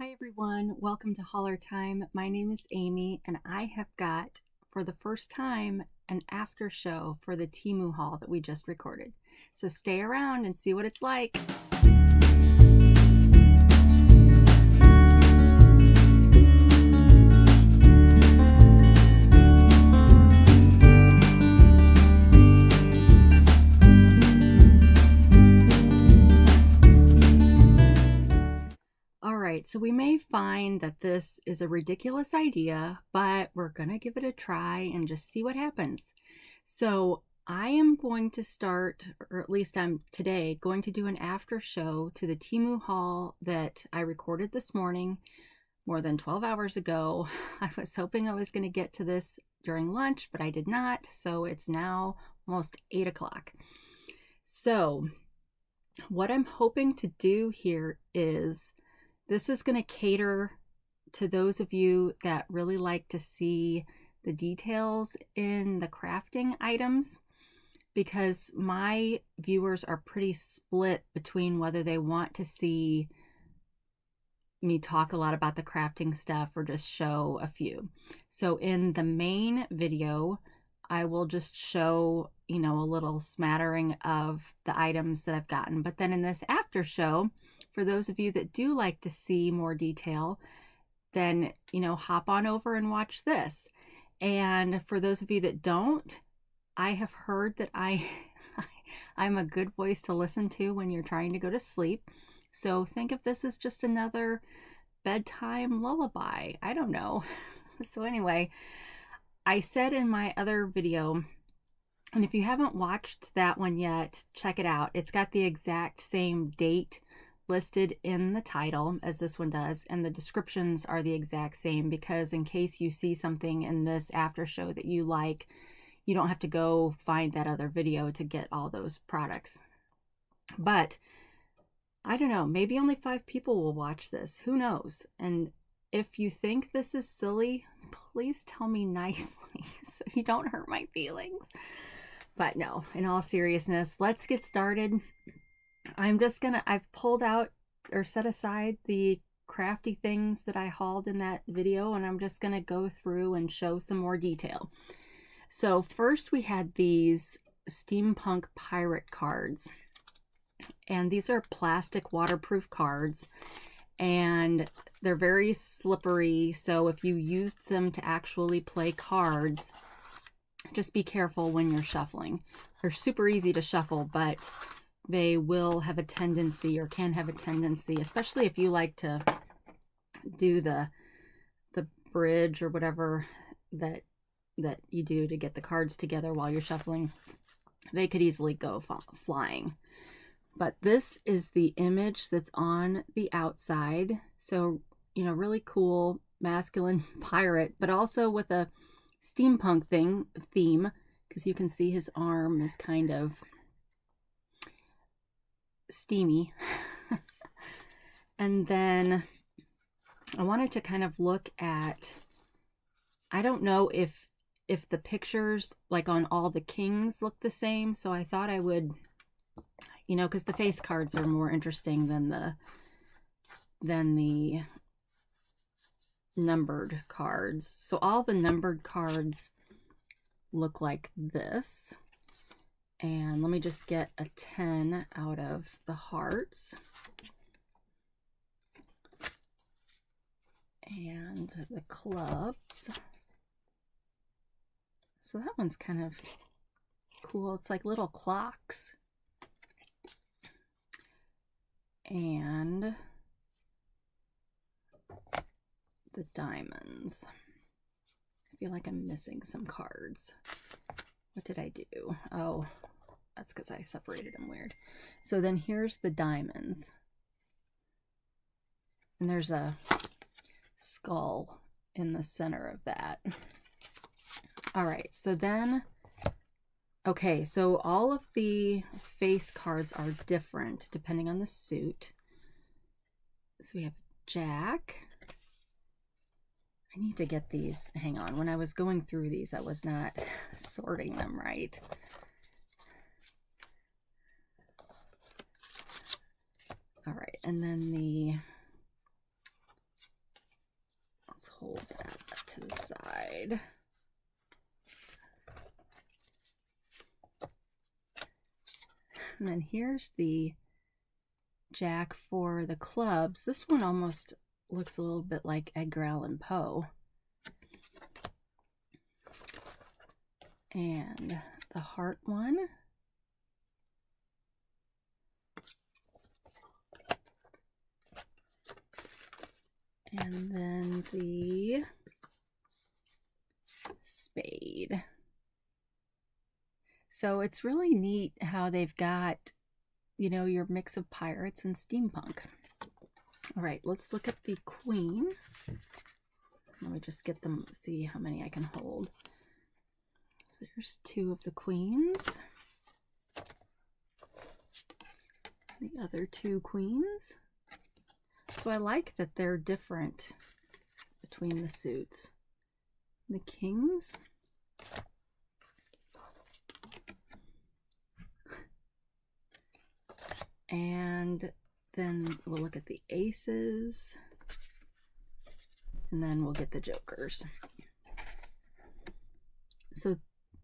Hi everyone, welcome to Hauler Time. My name is Amy and I have got, for the first time, an after show for the Temu haul that we just recorded. So stay around and see what it's like. So we may find that this is a ridiculous idea, but we're gonna give it a try and just see what happens. So I am going to start, or at least I'm today going to do an after show to the Temu haul that I recorded this morning more than 12 hours ago. I was hoping I was going to get to this during lunch, but I did not. So it's now almost 8 o'clock. So what I'm hoping to do here is this is going to cater to those of you that really like to see the details in the crafting items, because my viewers are pretty split between whether they want to see me talk a lot about the crafting stuff or just show a few. So in the main video, I will just show, a little smattering of the items that I've gotten. But then in this after show, for those of you that do like to see more detail, then, hop on over and watch this. And for those of you that don't, I have heard that I'm a good voice to listen to when you're trying to go to sleep. So think of this as just another bedtime lullaby. I don't know. So anyway, I said in my other video, and if you haven't watched that one yet, check it out. It's got the exact same date listed in the title as this one does, and the descriptions are the exact same, because in case you see something in this after show that you like, you don't have to go find that other video to get all those products. But I don't know, maybe only 5 people will watch this. Who knows? And if you think this is silly, please tell me nicely so you don't hurt my feelings. But no, in all seriousness, let's get started. I've pulled out or set aside the crafty things that I hauled in that video, and I'm just going to go through and show some more detail. So first we had these Steampunk pirate cards, and these are plastic waterproof cards, and they're very slippery. So if you used them to actually play cards, just be careful when you're shuffling. They're super easy to shuffle, but they will have a tendency, or can have a tendency, especially if you like to do the bridge or whatever that you do to get the cards together while you're shuffling, they could easily go flying. But this is the image that's on the outside. So, really cool masculine pirate, but also with a steampunk theme, because you can see his arm is kind of steamy. And then I wanted to kind of look at, I don't know if the pictures like on all the kings look the same, so I thought I would, because the face cards are more interesting than the numbered cards. So all the numbered cards look like this. And let me just get a 10 out of the hearts. And the clubs. So that one's kind of cool. It's like little clocks. And the diamonds. I feel like I'm missing some cards. What did I do? Oh, that's because I separated them weird. So then here's the diamonds. And there's a skull in the center of that. All right, so then, okay, so all of the face cards are different depending on the suit. So we have Jack. I need to get these, hang on, when I was going through these, I was not sorting them right. All right, and then the Let's hold that to the side. And then here's the jack for the clubs. This one almost looks a little bit like Edgar Allan Poe. And the heart one. And then the spade. So it's really neat how they've got, you know, your mix of pirates and steampunk. All right, let's look at the queen. Let me just get them, see how many I can hold. So there's 2 of the queens. The other 2 queens. So I like that they're different between the suits. The kings. And then we'll look at the aces. And then we'll get the jokers. So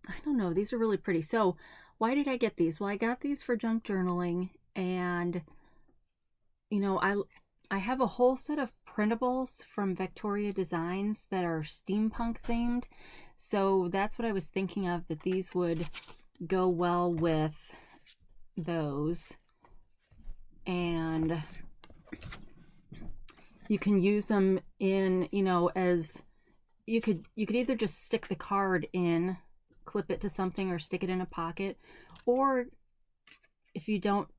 I don't know, these are really pretty. So why did I get these? Well, I got these for junk journaling, and you know, I have a whole set of printables from Victoria Designs that are steampunk themed. So that's what I was thinking of, that these would go well with those. And you can use them in, you know, as you could either just stick the card in, clip it to something, or stick it in a pocket, or if you don't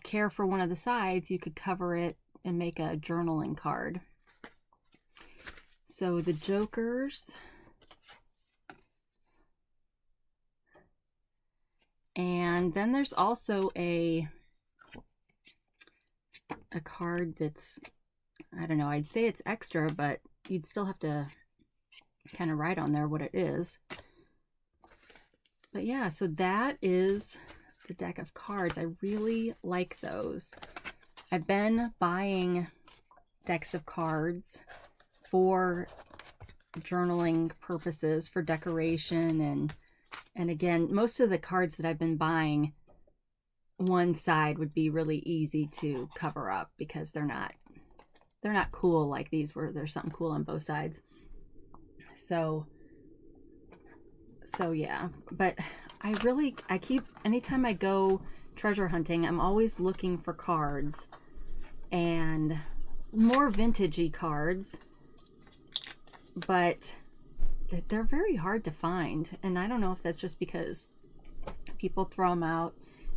care for one of the sides, you could cover it and make a journaling card. So the jokers, and then there's also a card that's, I don't know, I'd say it's extra, but you'd still have to kind of write on there what it is. But yeah, so that is the deck of cards. I really like those. I've been buying decks of cards for journaling purposes, for decoration, and again, most of the cards that I've been buying, one side would be really easy to cover up because they're not cool like these where there's something cool on both sides. So yeah, but I keep, anytime I go treasure hunting, I'm always looking for cards, and more vintagey cards, but they're very hard to find. And I don't know if that's just because people throw them out.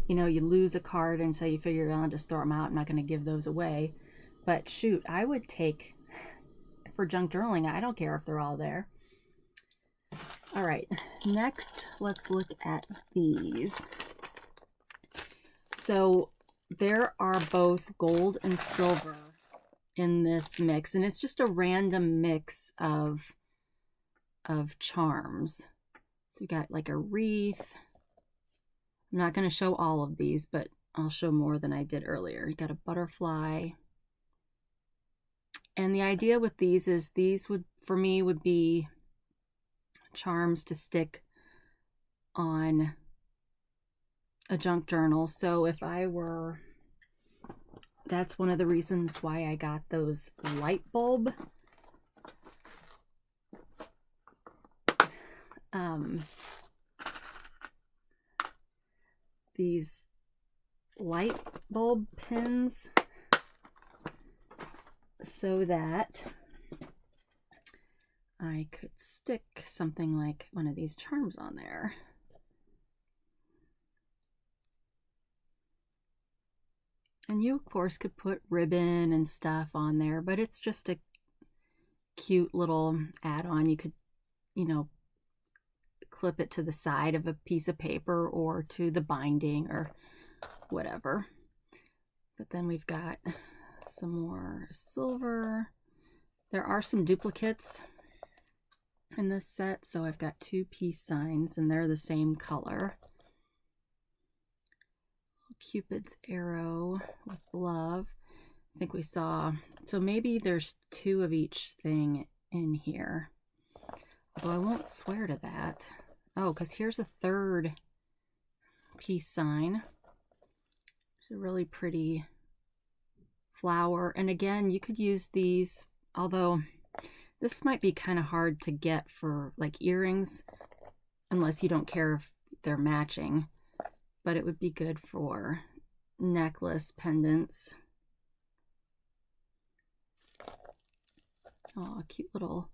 You know, you lose a card and so you figure, well, I'll just throw them out. I'm not going to give those away. But shoot, I would take, for junk journaling, I don't care if they're all there. All right, next let's look at these. So there are both gold and silver in this mix, and it's just a random mix of charms. So you got like a wreath. I'm not going to show all of these, but I'll show more than I did earlier. You got a butterfly. And the idea with these is these would, for me, would be charms to stick on a junk journal. So if I were, that's one of the reasons why I got those light bulb these light bulb pins, so that I could stick something like one of these charms on there. And you, of course, could put ribbon and stuff on there, but it's just a cute little add-on. You could, you know, clip it to the side of a piece of paper or to the binding or whatever. But then we've got some more silver. There are some duplicates in this set, so I've got 2 peace signs and they're the same color. Cupid's arrow with love. I think we saw, so maybe there's 2 of each thing in here. Although I won't swear to that. Oh, because here's a third peace sign. It's a really pretty flower. And again, you could use these, although this might be kind of hard to get for like earrings, unless you don't care if they're matching. But it would be good for necklace pendants. Oh, a cute little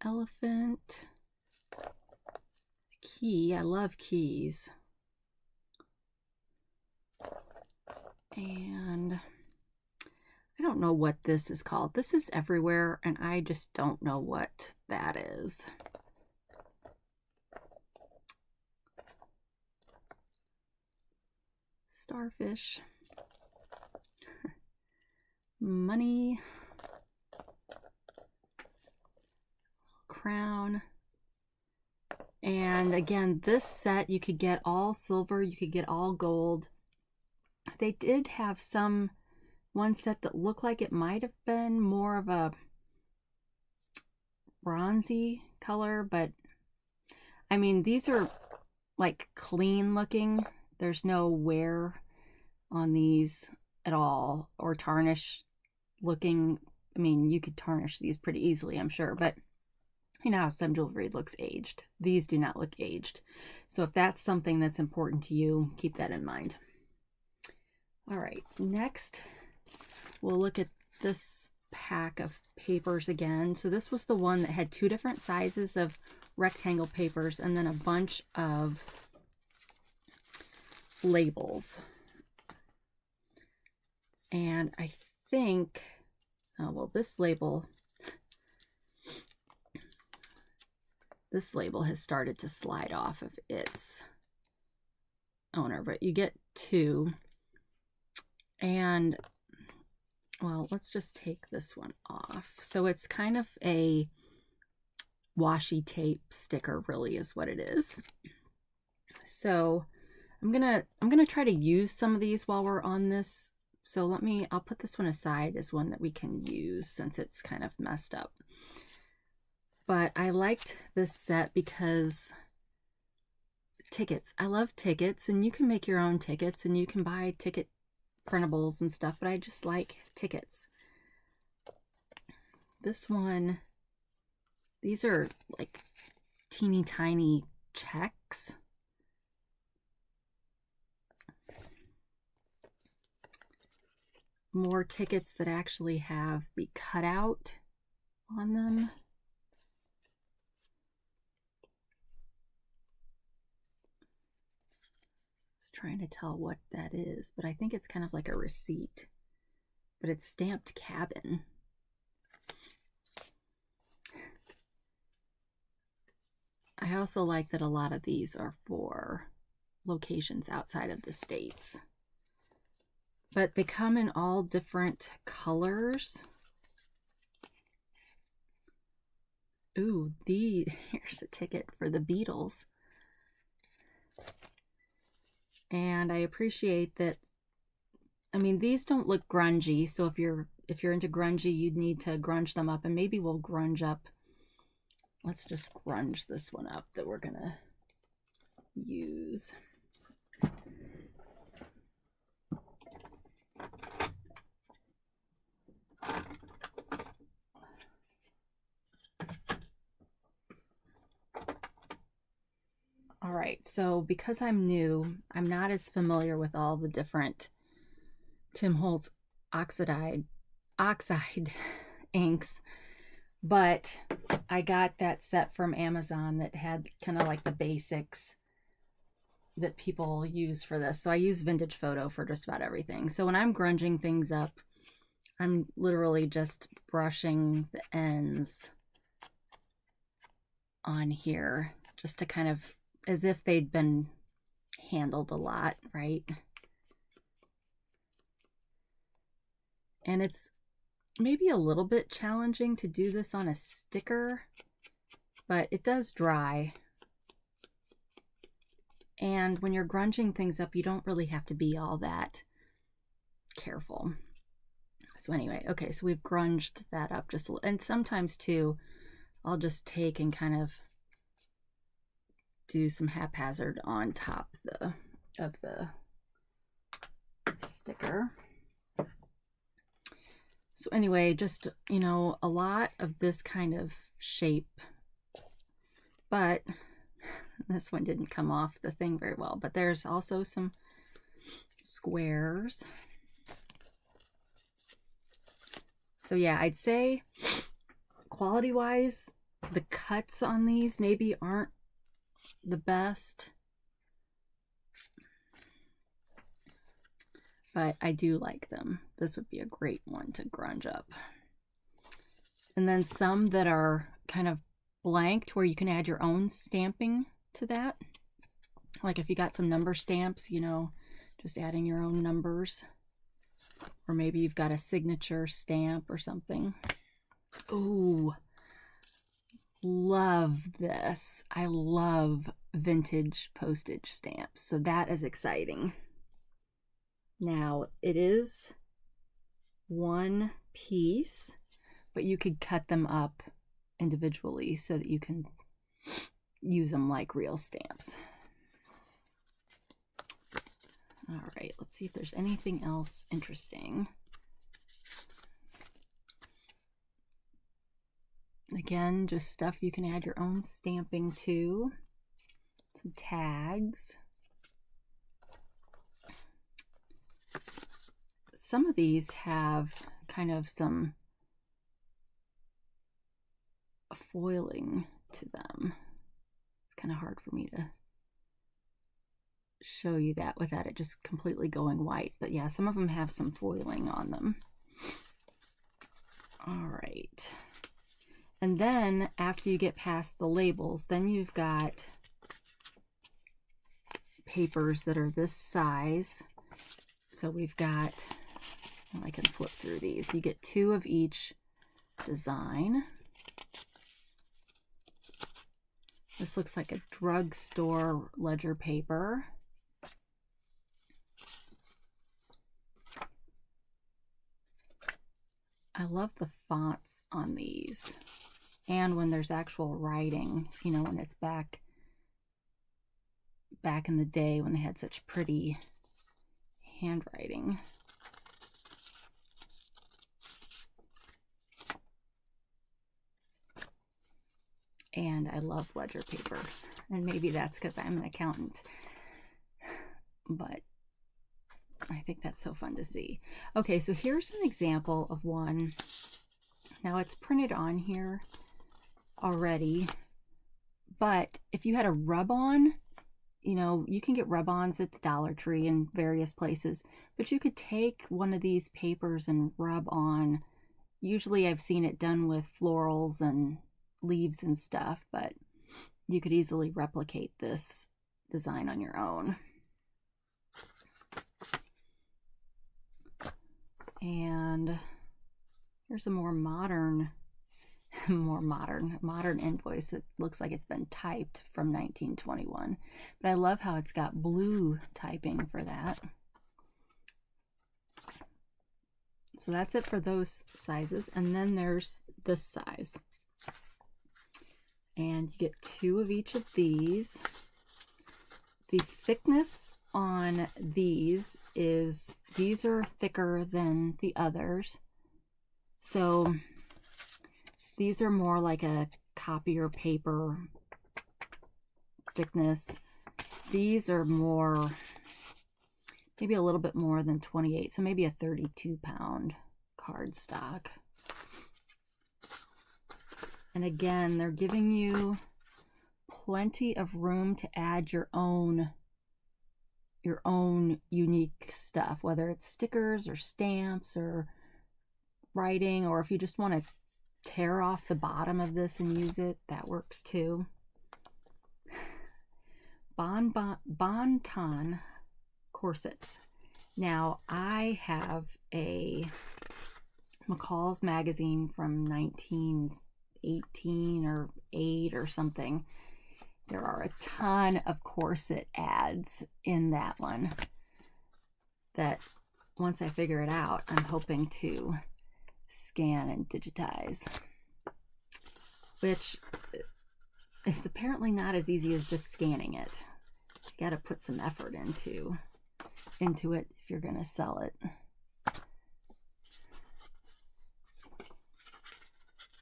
elephant. A key. I love keys. And I don't know what this is called. This is everywhere, and I just don't know what that is. Starfish. Money. Crown. And again, this set you could get all silver, you could get all gold. They did have one set that looked like it might have been more of a bronzy color, but I mean, these are like clean looking. There's no wear on these at all, or tarnish looking. I mean, you could tarnish these pretty easily, I'm sure, but you know how some jewelry looks aged. These do not look aged. So if that's something that's important to you, keep that in mind. All right, next we'll look at this pack of papers again. So this was the one that had 2 different sizes of rectangle papers and then a bunch of labels. And I think, well, this label has started to slide off of its owner, but you get 2. And, well, let's just take this one off. So it's kind of a washi tape sticker, really, is what it is. So I'm gonna try to use some of these while we're on this. So I'll put this one aside as one that we can use since it's kind of messed up. But I liked this set because tickets. I love tickets, and you can make your own tickets and you can buy ticket printables and stuff, but I just like tickets. This one, these are like teeny tiny checks. More tickets that actually have the cutout on them. Trying to tell what that is, but I think it's kind of like a receipt, but it's stamped cabin. I also like that a lot of these are for locations outside of the States, but they come in all different colors. Ooh, here's a ticket for the Beatles. And I appreciate that. I mean, these don't look grungy, so if you're into grungy, you'd need to grunge them up, and maybe we'll grunge up. Let's just grunge this one up that we're gonna use. All right, so because I'm new, I'm not as familiar with all the different Tim Holtz oxide inks, but I got that set from Amazon that had kind of like the basics that people use for this. So I use Vintage Photo for just about everything. So when I'm grunging things up, I'm literally just brushing the ends on here just to kind of, as if they'd been handled a lot, right? And it's maybe a little bit challenging to do this on a sticker, but it does dry. And when you're grunging things up, you don't really have to be all that careful. So anyway, okay, so we've grunged that up just a little. And sometimes too, I'll just take and kind of do some haphazard on top of the sticker. So anyway, just, you know, a lot of this kind of shape, but this one didn't come off the thing very well. But there's also some squares. So yeah, I'd say quality-wise, the cuts on these maybe aren't the best, but I do like them. This would be a great one to grunge up. And then some that are kind of blanked where you can add your own stamping to that. Like if you got some number stamps, you know, just adding your own numbers. Or maybe you've got a signature stamp or something. Ooh, love this. I love vintage postage stamps. So that is exciting. Now, it is one piece, but you could cut them up individually so that you can use them like real stamps. All right, let's see if there's anything else interesting. Again, just stuff you can add your own stamping to. Some tags. Some of these have kind of some foiling to them. It's kind of hard for me to show you that without it just completely going white. But yeah, some of them have some foiling on them. All right. And then after you get past the labels, then you've got papers that are this size. So we've got, I can flip through these. You get 2 of each design. This looks like a drugstore ledger paper. I love the fonts on these. And when there's actual writing, you know, when it's back in the day when they had such pretty handwriting. And I love ledger paper. And maybe that's because I'm an accountant. But I think that's so fun to see. Okay, so here's an example of one. Now it's printed on here already. But if you had a rub-on, you know, you can get rub-ons at the Dollar Tree and various places, but you could take one of these papers and rub on. Usually I've seen it done with florals and leaves and stuff, but you could easily replicate this design on your own. And here's a more modern invoice. It looks like it's been typed from 1921, but I love how it's got blue typing for that. So that's it for those sizes. And then there's this size. And you get 2 of each of these. The thickness on these are thicker than the others. So these are more like a copier paper thickness. These are more, maybe a little bit more than 28, so maybe a 32-pound cardstock. And again, they're giving you plenty of room to add your own unique stuff, whether it's stickers or stamps or writing, or if you just want to tear off the bottom of this and use it, that works too. Bon-ton corsets. Now, I have a McCall's magazine from 1918 or 8 or something. There are a ton of corset ads in that one that once I figure it out, I'm hoping to scan and digitize. which is apparently not as easy as just scanning it. You got to put some effort into it if you're going to sell it.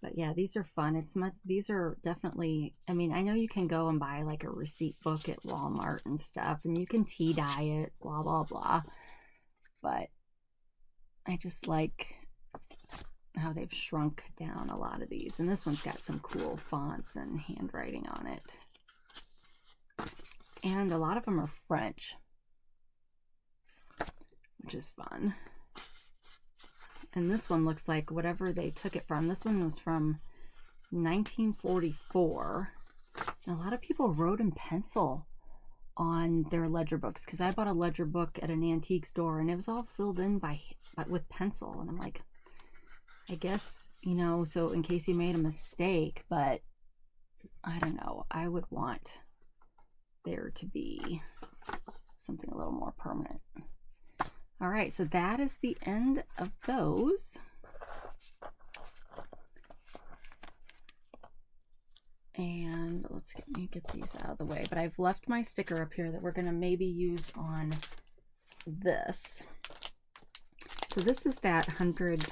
But yeah, these are fun. These are definitely, I mean, I know you can go and buy like a receipt book at Walmart and stuff, and you can tea dye it, blah, blah, blah. But I just like how they've shrunk down a lot of these. And this one's got some cool fonts and handwriting on it. And a lot of them are French, which is fun. And this one looks like whatever they took it from. This one was from 1944. And a lot of people wrote in pencil on their ledger books, because I bought a ledger book at an antique store and it was all filled in with pencil. And I'm like, I guess, you know, so in case you made a mistake, but I don't know. I would want there to be something a little more permanent. All right, so that is the end of those. And let me get these out of the way. But I've left my sticker up here that we're going to maybe use on this. So this is that 100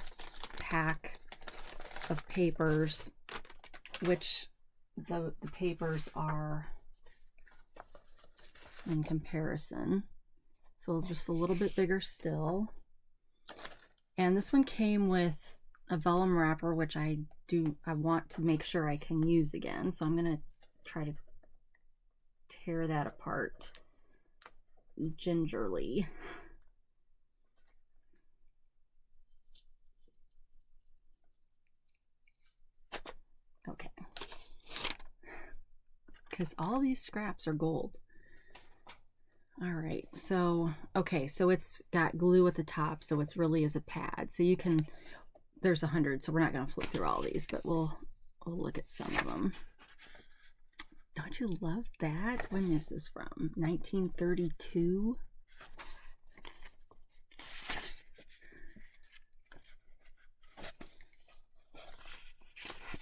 pack of papers, which the papers are in comparison. So just a little bit bigger still. And this one came with a vellum wrapper, which I want to make sure I can use again. So I'm going to try to tear that apart gingerly. Okay. Because all these scraps are gold. All right, so, okay, so it's got glue at the top, so it's really is a pad. So you can, there's 100, so we're not going to flip through all these, but we'll look at some of them. Don't you love that? When is this from? 1932?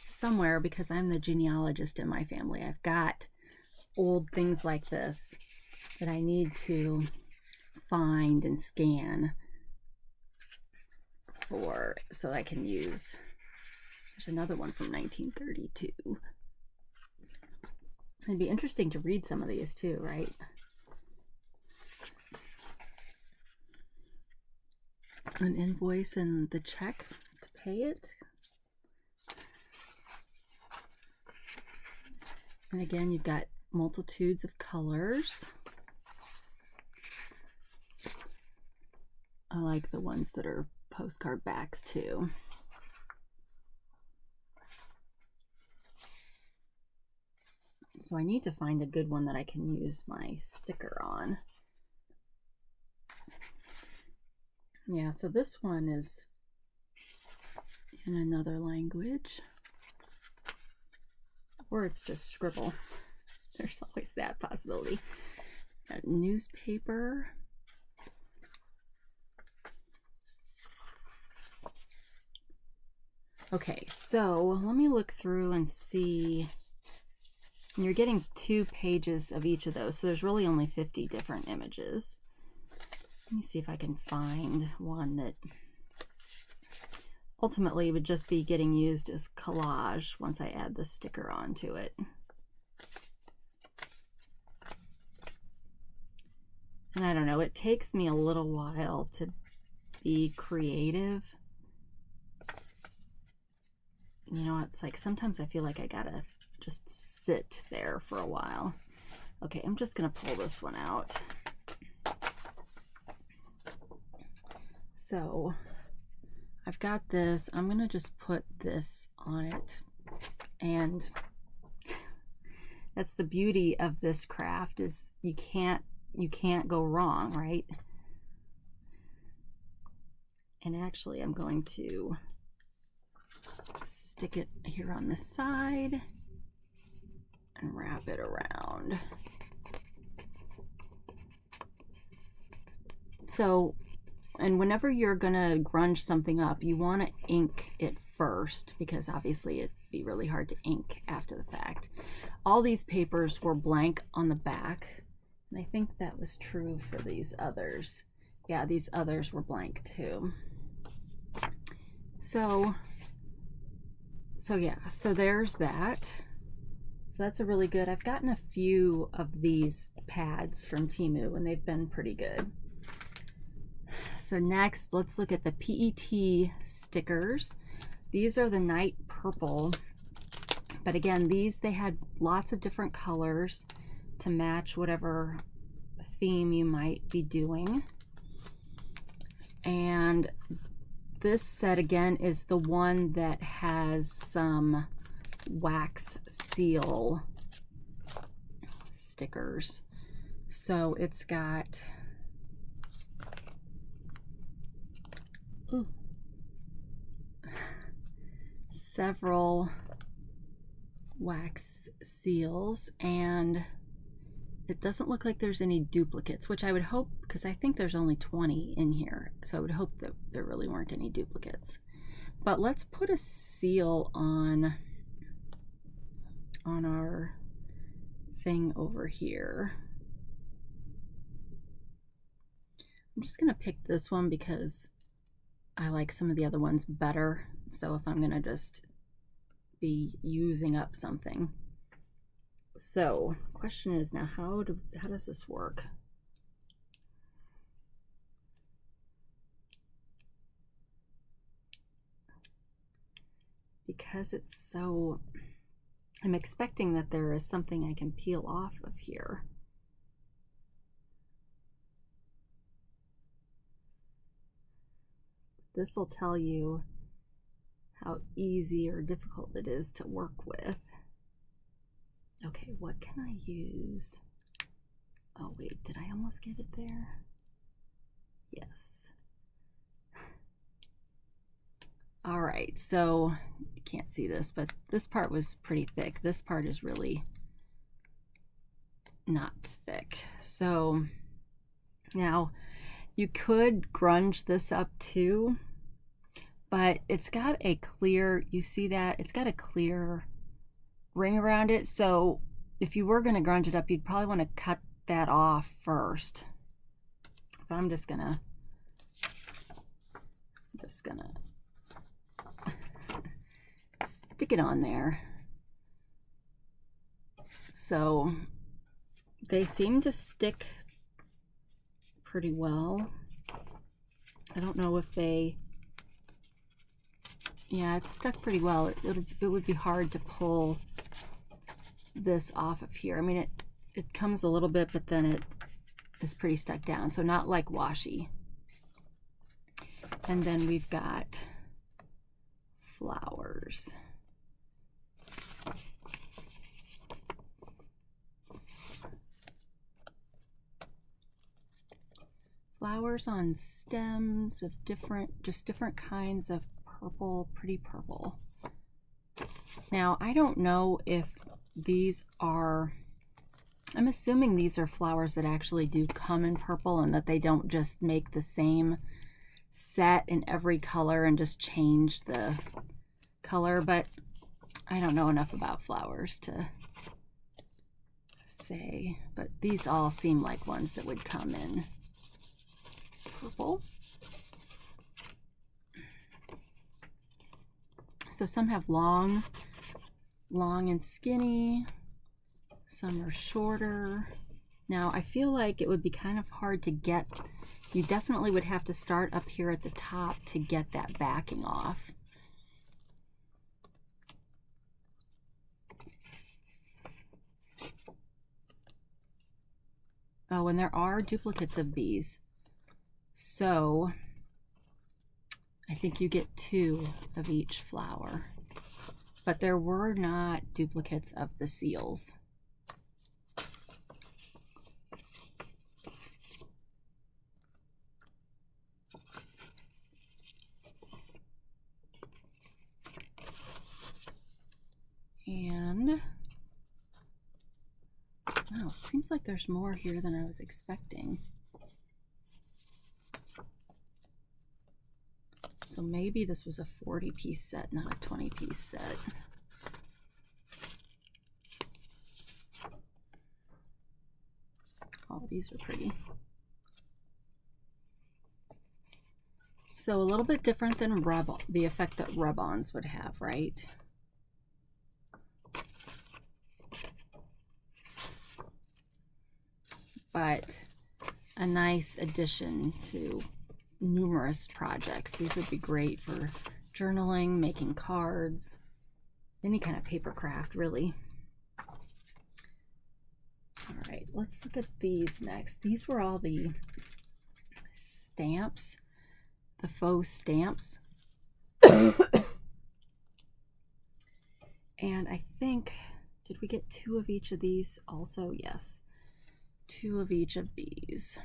Somewhere, because I'm the genealogist in my family, I've got old things like this that I need to find and scan for, so I can use. There's another one from 1932. It'd be interesting to read some of these too, right? An invoice and the check to pay it. And again, you've got multitudes of colors. I like the ones that are postcard backs too. So I need to find a good one that I can use my sticker on. Yeah, so this one is in another language. Or it's just scribble. There's always that possibility. A newspaper. Okay, so let me look through and see. And you're getting 2 pages of each of those, so there's really only 50 different images. Let me see if I can find one that ultimately would just be getting used as collage once I add the sticker onto it. And I don't know, it takes me a little while to be creative. You know, it's like sometimes I feel like I gotta just sit there for a while. Okay, I'm just gonna pull this one out. So I've got this. I'm gonna just put this on it, and that's the beauty of this craft, is you can't go wrong, right? And actually I'm going to stick it here on the side and wrap it around. So, and whenever you're gonna grunge something up, you want to ink it first, because obviously it'd be really hard to ink after the fact. All these papers were blank on the back, and I think that was true for these others. Yeah, these others were blank too. So yeah, so there's that. So that's a really good. I've gotten a few of these pads from Temu and they've been pretty good. So next, let's look at the PET stickers. These are the Night Purple, but again, these, they had lots of different colors to match whatever theme you might be doing. And this set again is the one that has some wax seal stickers. So it's got several wax seals, and it doesn't look like there's any duplicates, which I would hope, because I think there's only 20 in here, so I would hope that there really weren't any duplicates. But let's put a seal on our thing over here. I'm just gonna pick this one because I like some of the other ones better. So if I'm gonna just be using up something. So question is now, how does this work? Because it's so, I'm expecting that there is something I can peel off of here. This will tell you how easy or difficult it is to work with. Okay, what can I use? Oh wait, did I almost get it there? Yes. All right, so you can't see this, but this part was pretty thick. This part is really not thick. So now you could grunge this up too, but it's got a clear, you see that? It's got a clear ring around it. So if you were gonna grunge it up, you'd probably wanna cut that off first. But I'm just gonna stick it on there. So they seem to stick pretty well. I don't know if they, yeah, it's stuck pretty well. It would be hard to pull this off of here. I mean, it comes a little bit, but then it is pretty stuck down. So not like washi. And then we've got flowers. Flowers on stems of just different kinds of purple, pretty purple. Now, I don't know if these are, I'm assuming these are flowers that actually do come in purple and that they don't just make the same set in every color and just change the color, but I don't know enough about flowers to say, but these all seem like ones that would come in purple. So some have long and skinny, some are shorter. Now I feel like it would be kind of hard to get, you definitely would have to start up here at the top to get that backing off. Oh, and there are duplicates of these. So I think you get 2 of each flower, but there were not duplicates of the seals. And oh, it seems like there's more here than I was expecting. So maybe this was a 40-piece set, not a 20-piece set. Oh, these are pretty. So a little bit different than the effect that rub-ons would have, right? But a nice addition to numerous projects. These would be great for journaling, making cards, any kind of paper craft, really. All right, let's look at these next. These were all the stamps, the faux stamps. And I think, did we get 2 of each of these also? Yes, 2 of each of these.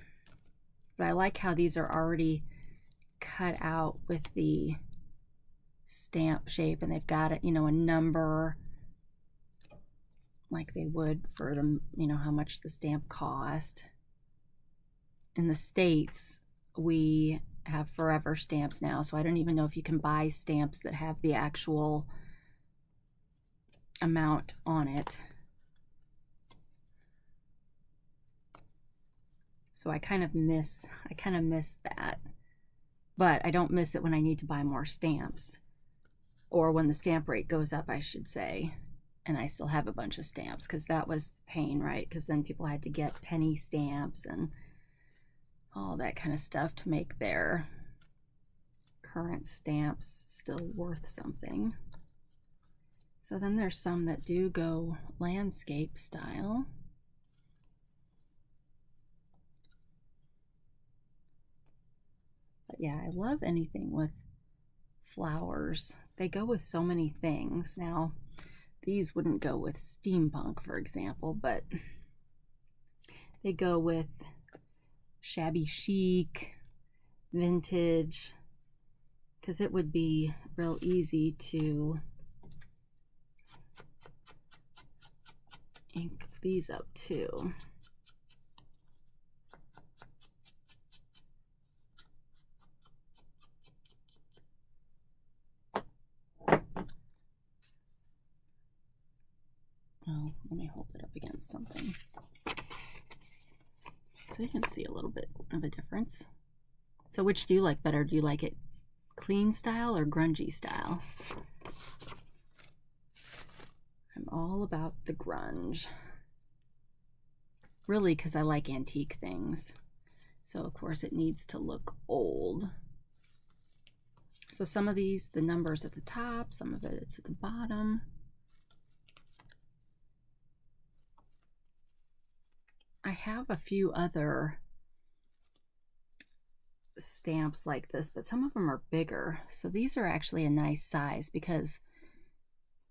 But I like how these are already cut out with the stamp shape, and they've got it, you know, a number like they would for them, you know, how much the stamp cost. In the States, we have forever stamps now, so I don't even know if you can buy stamps that have the actual amount on it. So I kind of miss that. But I don't miss it when I need to buy more stamps, or when the stamp rate goes up, I should say, and I still have a bunch of stamps, because that was pain, right? Because then people had to get penny stamps and all that kind of stuff to make their current stamps still worth something. So then there's some that do go landscape style. But yeah, I love anything with flowers. They go with so many things. Now, these wouldn't go with steampunk, for example, but they go with shabby chic, vintage, because it would be real easy to ink these up too. Oh, let me hold it up against something so you can see a little bit of a difference. So which do you like better? Do you like it clean style or grungy style? I'm all about the grunge. Really, because I like antique things. So of course it needs to look old. So some of these, the number's at the top, some of it's at the bottom. I have a few other stamps like this, but some of them are bigger. So these are actually a nice size, because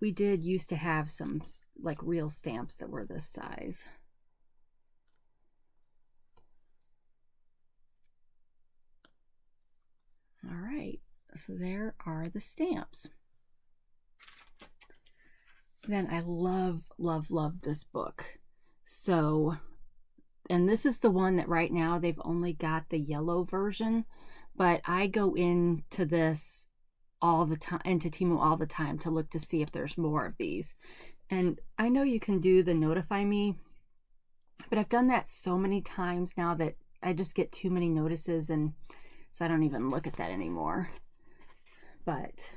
we did used to have some like real stamps that were this size. All right, so there are the stamps. Then I love, love, love this book. So, and this is the one that right now they've only got the yellow version, but I go into this all the time, into Temu all the time, to look to see if there's more of these. And I know you can do the notify me, but I've done that so many times now that I just get too many notices, and so I don't even look at that anymore. But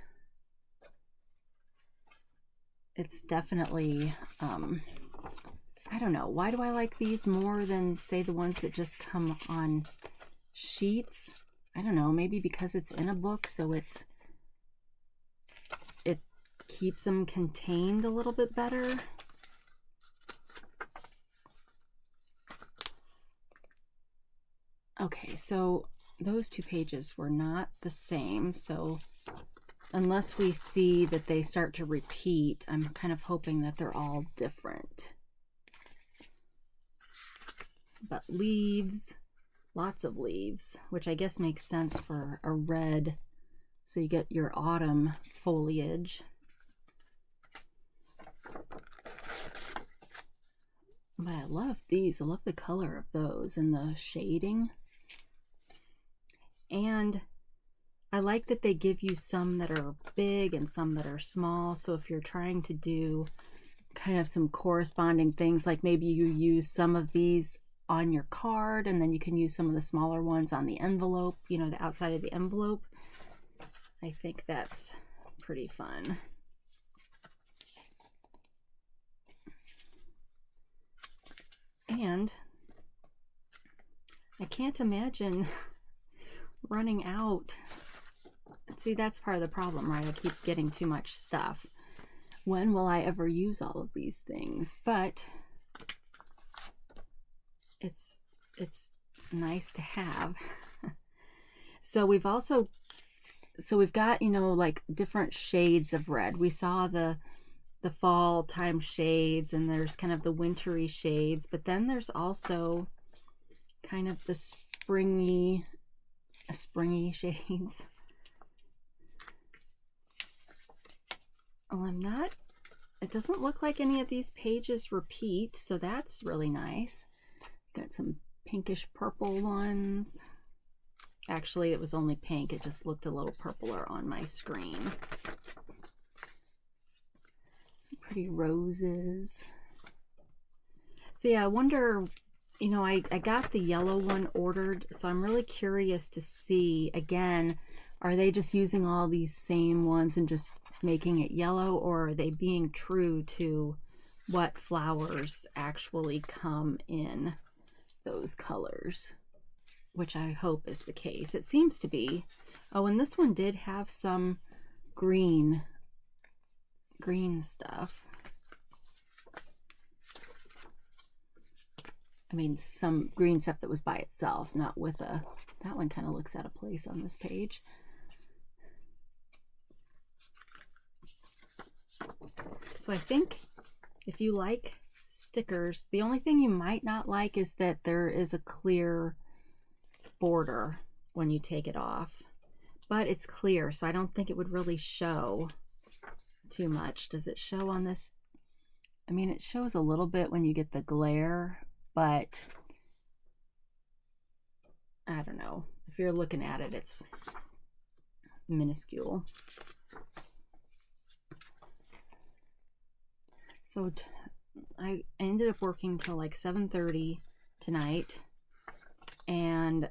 it's definitely, I don't know, why do I like these more than, say, the ones that just come on sheets? I don't know, maybe because it's in a book, so it keeps them contained a little bit better. Okay, so those 2 pages were not the same, so unless we see that they start to repeat, I'm kind of hoping that they're all different. But leaves, lots of leaves, which I guess makes sense for a red, so you get your autumn foliage. But I love these. I love the color of those and the shading. And I like that they give you some that are big and some that are small. So if you're trying to do kind of some corresponding things, like maybe you use some of these on your card and then you can use some of the smaller ones on the envelope, you know, the outside of the envelope. I think that's pretty fun. And I can't imagine running out. See, that's part of the problem, right? I keep getting too much stuff. When will I ever use all of these things? But it's nice to have. So we've got, you know, like different shades of red. We saw the fall time shades, and there's kind of the wintry shades, but then there's also kind of the springy shades. Oh, it doesn't look like any of these pages repeat, so that's really nice. Got some pinkish purple ones. Actually, it was only pink. It just looked a little purpler on my screen. Some pretty roses. So yeah, I wonder, you know, I got the yellow one ordered, so I'm really curious to see, again, are they just using all these same ones and just making it yellow, or are they being true to what flowers actually come in those colors, which I hope is the case. It seems to be. Oh, and this one did have some green stuff. I mean, some green stuff that was by itself, not with a, that one kind of looks out of place on this page. So I think if you like stickers, the only thing you might not like is that there is a clear border when you take it off, but it's clear, so I don't think it would really show too much. Does it show on this? I mean, it shows a little bit when you get the glare, but I don't know. If you're looking at it, it's minuscule. So I ended up working till like 7:30 tonight, and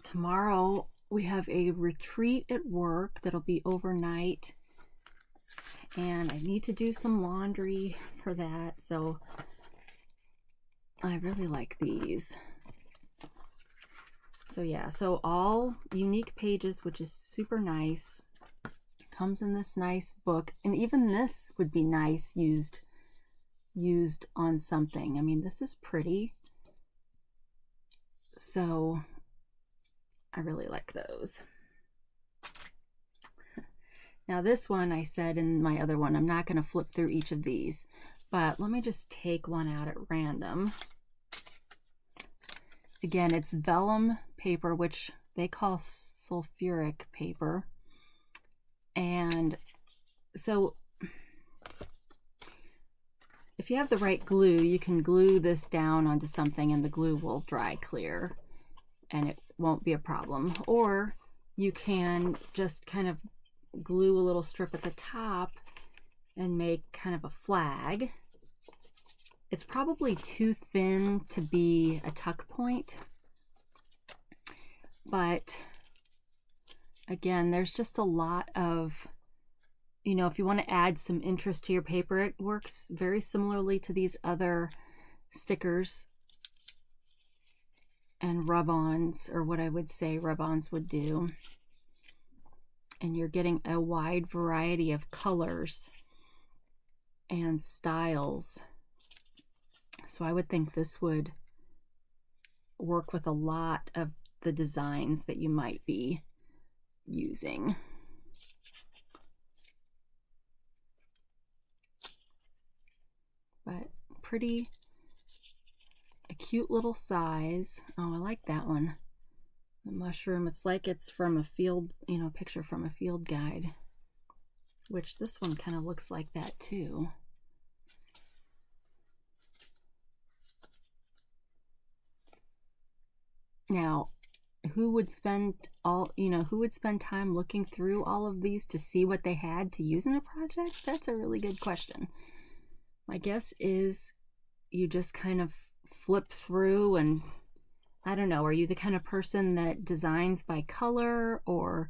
tomorrow we have a retreat at work that'll be overnight, and I need to do some laundry for that. So I really like these. So yeah, so all unique pages, which is super nice. Comes in this nice book, and even this would be nice used on something. I mean, this is pretty. So I really like those. Now this one, I said in my other one, I'm not going to flip through each of these, but let me just take one out at random. Again, it's vellum paper, which they call sulfuric paper. And so if you have the right glue, you can glue this down onto something and the glue will dry clear and it won't be a problem. Or you can just kind of glue a little strip at the top and make kind of a flag. It's probably too thin to be a tuck point, but again, there's just a lot of, you know, if you want to add some interest to your paper, it works very similarly to these other stickers and rub-ons, or what I would say rub-ons would do. And you're getting a wide variety of colors and styles. So I would think this would work with a lot of the designs that you might be using. But pretty, a cute little size. Oh, I like that one. The mushroom, it's like it's from a field, you know, picture from a field guide, which this one kind of looks like that too. Now, who would spend who would spend time looking through all of these to see what they had to use in a project? That's a really good question. My guess is you just kind of flip through, and I don't know, are you the kind of person that designs by color, or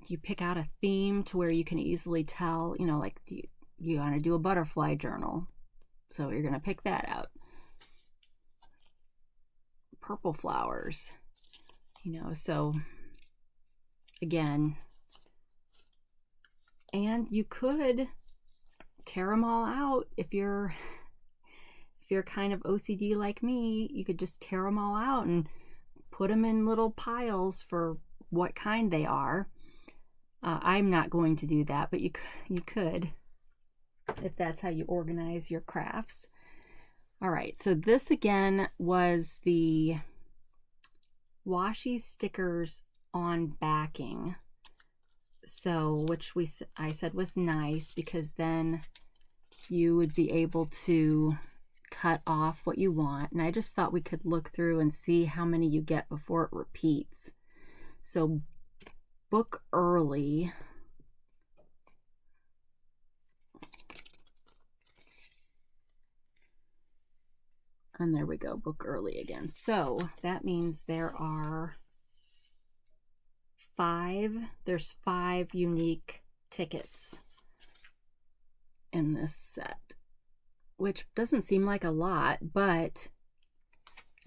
do you pick out a theme to where you can easily tell, like, do you want to do a butterfly journal? So you're going to pick that out. Purple flowers, so again, and you could tear them all out if you're kind of OCD like me. You could just tear them all out and put them in little piles for what kind they are. I'm not going to do that, but you could, if that's how you organize your crafts. All right, so this again was the washi stickers on backing. So, which I said was nice, because then you would be able to cut off what you want. And I just thought we could look through and see how many you get before it repeats. So book early. And there we go, book early again. So that means there are there's 5 unique tickets in this set, which doesn't seem like a lot, but,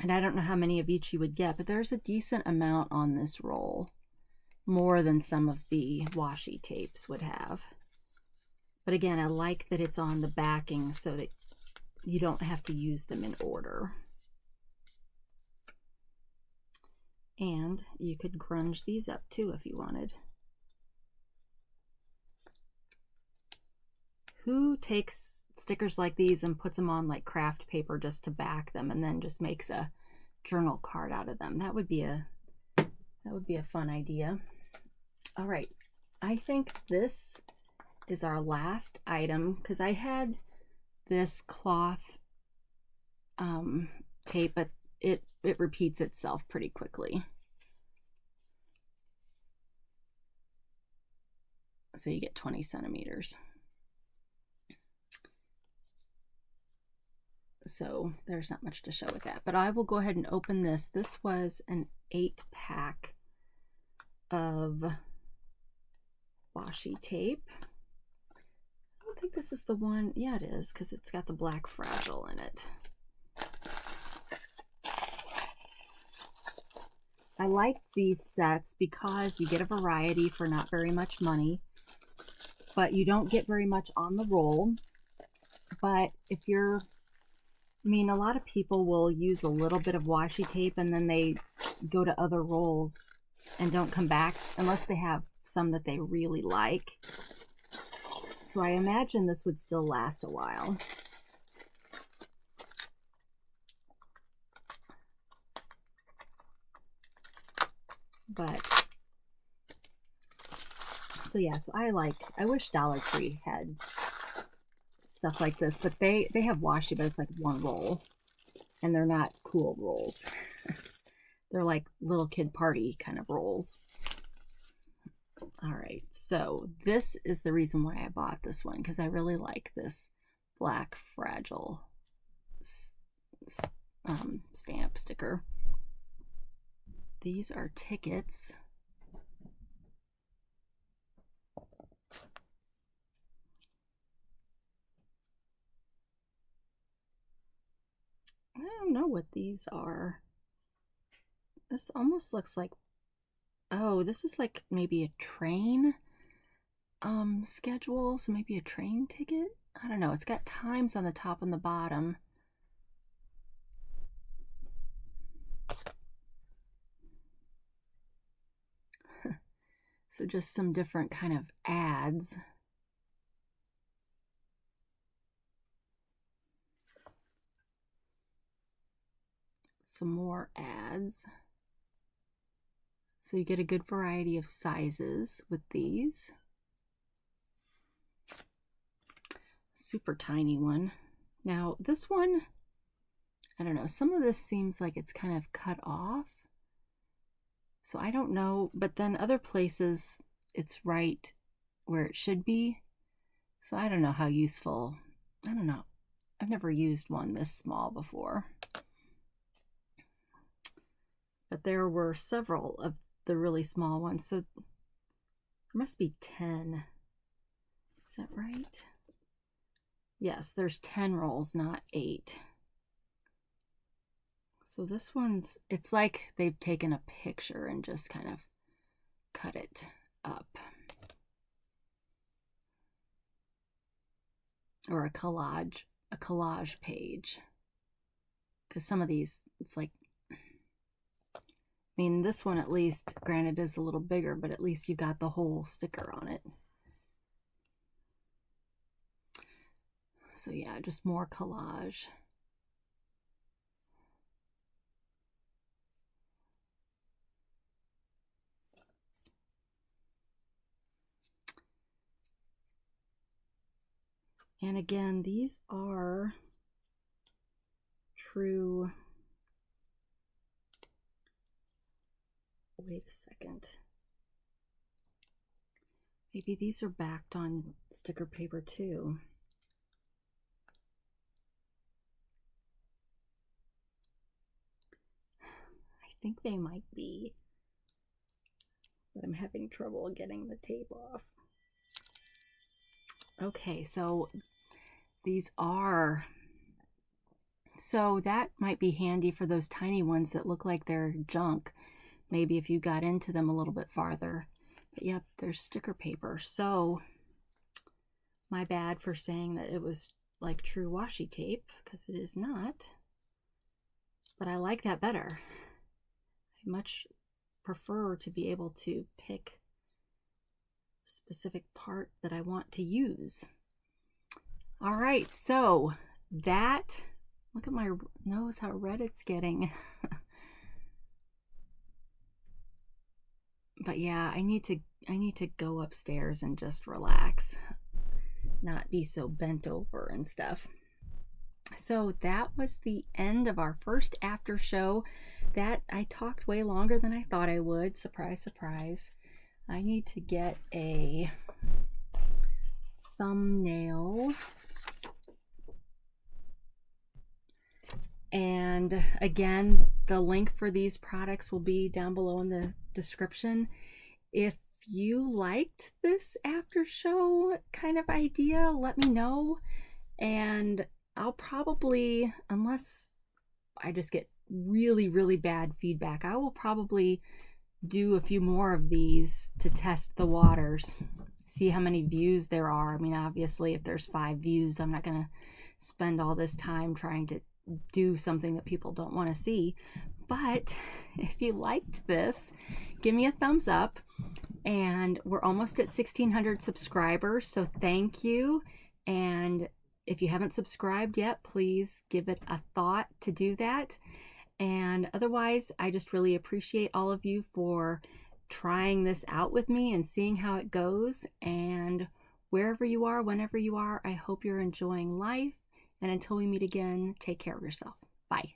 and I don't know how many of each you would get, but there's a decent amount on this roll, more than some of the washi tapes would have. But again, I like that it's on the backing so that you don't have to use them in order. And you could grunge these up too if you wanted. Who takes stickers like these and puts them on like craft paper just to back them, and then just makes a journal card out of them? That would be a fun idea. All right, I think this is our last item, because I had this cloth tape, but it repeats itself pretty quickly. So you get 20 centimeters. So there's not much to show with that, but I will go ahead and open this. This was an 8-pack of washi tape. I don't think this is the one. Yeah, it is, because it's got the black fragile in it. I like these sets because you get a variety for not very much money, but you don't get very much on the roll. But if you're, a lot of people will use a little bit of washi tape and then they go to other rolls and don't come back unless they have some that they really like. So I imagine this would still last a while. But so yeah, so I wish Dollar Tree had stuff like this, but they have washi, but it's like one roll, and they're not cool rolls. They're like little kid party kind of rolls. All right, so this is the reason why I bought this one, because I really like this black fragile stamp sticker. These are tickets. I don't know what these are. This almost looks like, oh, this is like maybe a train schedule, so maybe a train ticket. I don't know. It's got times on the top and the bottom. So just some different kind of ads. Some more ads. So you get a good variety of sizes with these. Super tiny one. Now this one, I don't know, some of this seems like it's kind of cut off. So I don't know, but then other places it's right where it should be. So I don't know how useful, I don't know. I've never used one this small before. But there were several of the really small ones, so there must be 10. Is that right? Yes, there's 10 rolls, not 8. So this one's, it's like they've taken a picture and just kind of cut it up. Or a collage page. Because some of these, it's like, I mean, this one at least, granted, is a little bigger, but at least you got the whole sticker on it. So yeah, just more collage. And again, these are true. Wait a second. Maybe these are backed on sticker paper too. I think they might be, but I'm having trouble getting the tape off. Okay, so these are, so that might be handy for those tiny ones that look like they're junk. Maybe if you got into them a little bit farther. But yep, there's sticker paper. So my bad for saying that it was like true washi tape, because it is not. But I like that better. I much prefer to be able to pick a specific part that I want to use. All right, so that, look at my nose, how red it's getting. But yeah, I need to go upstairs and just relax, not be so bent over and stuff. So that was the end of our first after show. That I talked way longer than I thought I would. Surprise, surprise. I need to get a thumbnail. And again, the link for these products will be down below in the description. If you liked this after show kind of idea, let me know. And I'll probably, unless I just get really, really bad feedback, I will probably do a few more of these to test the waters, see how many views there are. I mean, obviously, if there's 5 views, I'm not going to spend all this time trying to do something that people don't want to see. But if you liked this, give me a thumbs up. And we're almost at 1,600 subscribers, so thank you. And if you haven't subscribed yet, please give it a thought to do that. And otherwise, I just really appreciate all of you for trying this out with me and seeing how it goes. And wherever you are, whenever you are, I hope you're enjoying life. And until we meet again, take care of yourself. Bye.